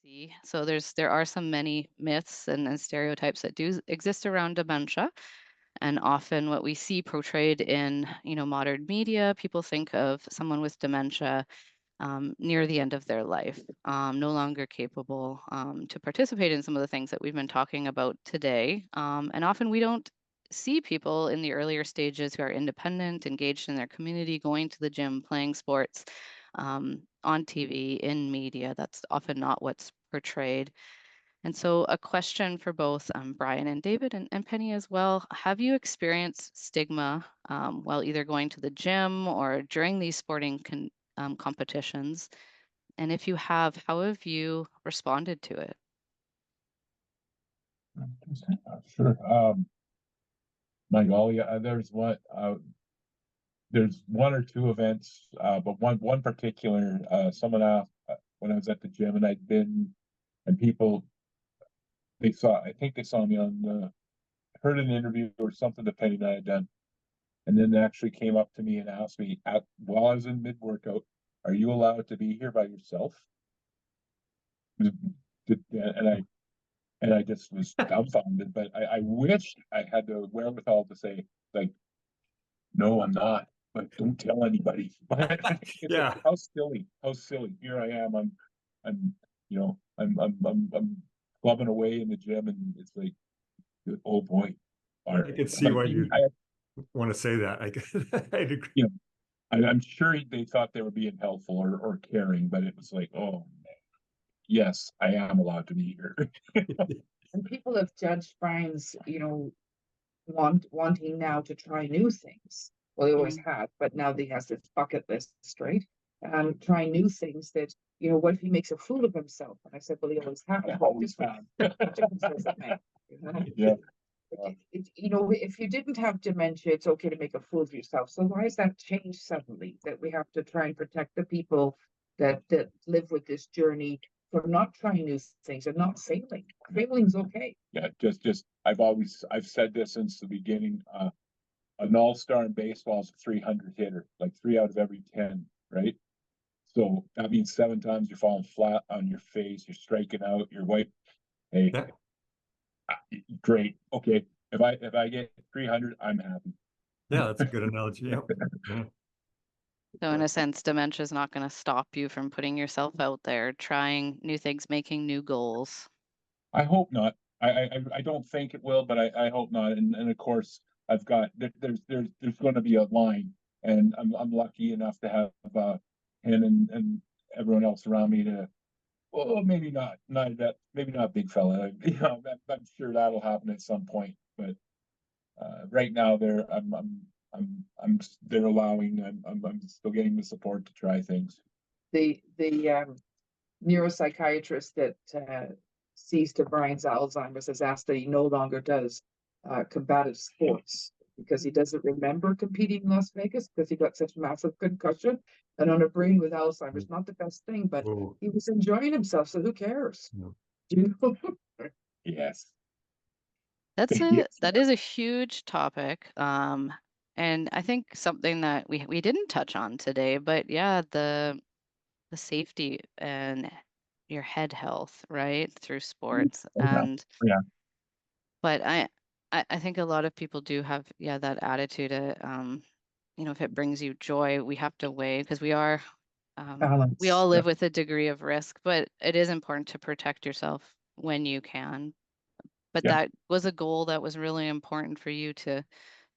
See. So there are some many myths and stereotypes that do exist around dementia. And often what we see portrayed in, modern media, people think of someone with dementia near the end of their life, no longer capable to participate in some of the things that we've been talking about today. And often we don't see people in the earlier stages who are independent, engaged in their community, going to the gym, playing sports, on TV, in media. That's often not what's portrayed. And so, a question for both Brian and David and Penny as well. Have you experienced stigma while either going to the gym or during these sporting competitions? And if you have, how have you responded to it? Sure. My golly, there's one or two events, but one particular, someone asked when I was at the gym and I'd been, and people I think they saw me on heard an interview or something that Penny and I had done, and then they actually came up to me and asked me while I was in mid workout, "Are you allowed to be here by yourself?" And I just was dumbfounded, but I wished I had the wherewithal to say, like, no, I'm not, but don't tell anybody. But it's like, Yeah. how silly. Here I am. I'm, I'm clubbing away in the gym, and it's like, oh boy, all I right. could see But why you want to say that. I'd agree. you know, I'm sure they thought they were being helpful or caring, but it was like, oh man, yes, I am allowed to be here. And people have judged Brian's, wanting now to try new things. Well, he always Mm. had, but now he has this bucket list straight. Try new things that, what if he makes a fool of himself? And I said, well, he always has. I always have. Yeah. If you didn't have dementia, it's okay to make a fool of yourself. So why has that changed suddenly? That we have to try and protect the people that live with this journey from not trying new things and not failing. Failing's okay. Yeah, just I've said this since the beginning. An all-star in baseball is a 300 hitter, like 3 out of every 10, right? So that means 7 times you're falling flat on your face, you're striking out, you're white. Hey, Yeah. great. Okay. If I get 300, I'm happy. Yeah, that's a good analogy. Yeah. Yeah. So, in a sense, dementia is not going to stop you from putting yourself out there, trying new things, making new goals. I hope not. I don't think it will, but I hope not. And of course, I've got there's going to be a line, and I'm lucky enough to have him and everyone else around me to. Well, maybe not that, maybe not big fella. I'm sure that'll happen at some point. But right now, they're allowing. I'm still getting the support to try things. The neuropsychiatrist that sees to Brian's Alzheimer's has asked that he no longer does combative sports because he doesn't remember competing in Las Vegas because he got such massive concussion. And on a brain with Alzheimer's, not the best thing, but Oh, he was enjoying himself. So who cares? no. You know? Yes. Yes. That is a huge topic. And I think something that we didn't touch on today, but yeah, the safety and your head health, right, through sports. Yeah. And Yeah. but I think a lot of people do have, yeah, that attitude. If it brings you joy, we have to weigh because we Balance. all Yeah. live with a degree of risk, but it is important to protect yourself when you can. But Yeah. that was a goal that was really important for you to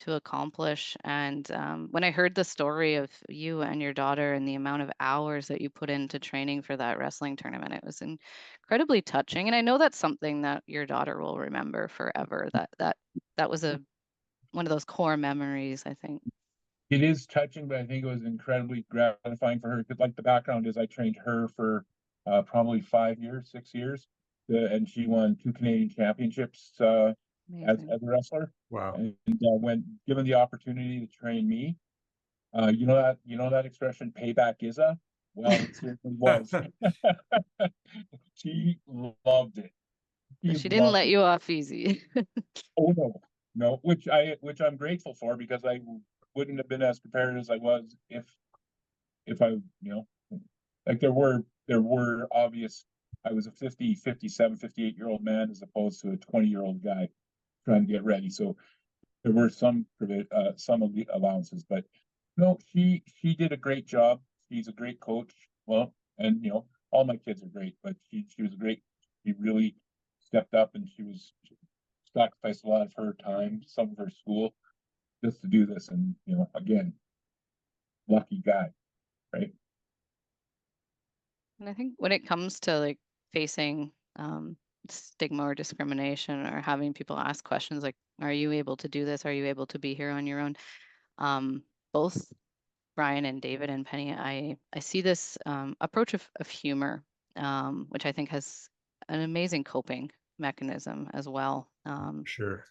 accomplish. And when I heard the story of you and your daughter and the amount of hours that you put into training for that wrestling tournament, it was incredibly touching. And I know that's something that your daughter will remember forever. That was one of those core memories, I think. It is touching, but I think it was incredibly gratifying for her. Because, like, the background is I trained her for probably 5 years, 6 years, and she won 2 Canadian championships as Amazing. a wrestler. Wow. And when given the opportunity to train me, you know that expression, "Payback is a." Well, it certainly was. She loved it. So She she didn't loved let it. you off easy. Oh no, no, which I'm grateful for because I wouldn't have been as prepared as I was if I, like there were obvious I was a 50, 57, 58-year-old man as opposed to a 20-year-old guy trying to get ready. So there were some allowances, but no, she did a great job. She's a great coach. Well, and you know, all my kids are great, but she was great. She really stepped up, and she sacrificed a lot of her time, some of her school, just to do this. And you know, again, lucky guy, right? And I think when it comes to like facing stigma or discrimination or having people ask questions like, are you able to do this? Are you able to be here on your own? Both Brian and David and Penny, I see this approach of humor, which I think has an amazing coping mechanism as well. Sure.